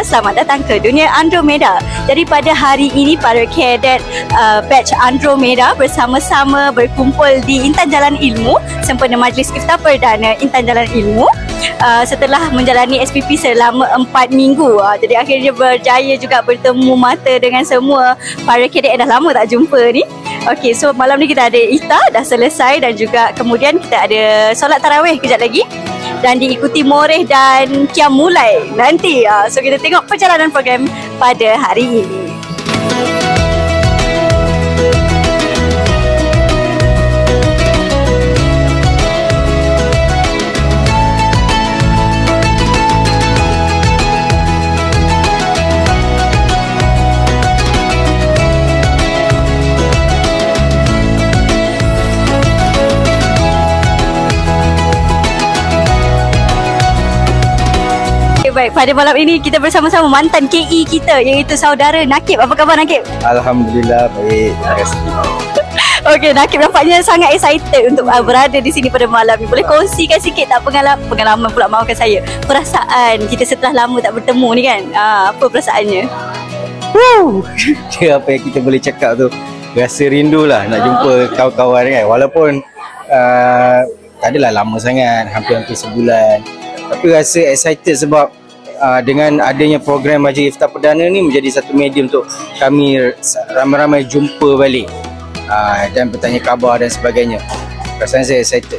selamat datang ke dunia Andromeda. Jadi pada hari ini para kadet batch Andromeda bersama-sama berkumpul di Intan Jalan Ilmu sempena Majlis Iftar Perdana Intan Jalan Ilmu setelah menjalani SPP selama 4 minggu. Jadi akhirnya berjaya juga bertemu mata dengan semua para kadet yang dah lama tak jumpa ni. Okey, so malam ni kita ada iftar dah selesai dan juga kemudian kita ada solat tarawih kejap lagi dan diikuti moreh dan qiyam mulai nanti. So kita tengok perjalanan program pada hari ini. Baik, pada malam ini kita bersama-sama mantan KE kita iaitu saudara Nakib. Apa khabar Nakib? Alhamdulillah baik, terima kasih. Okey, Nakib nampaknya sangat excited untuk berada di sini pada malam ni. Boleh kongsikan sikit tak pengalaman pula maafkan saya. Perasaan kita setelah lama tak bertemu ni kan. Apa perasaannya? Dia apa yang kita boleh cakap tu, rasa rindu lah nak jumpa kawan-kawan kan. Walaupun tak adalah lama sangat, hampir-hampir sebulan. Tapi rasa excited sebab dengan adanya program Majlis Iftar Perdana ni menjadi satu medium untuk kami ramai-ramai jumpa balik dan bertanya khabar dan sebagainya. Perasaan saya excited.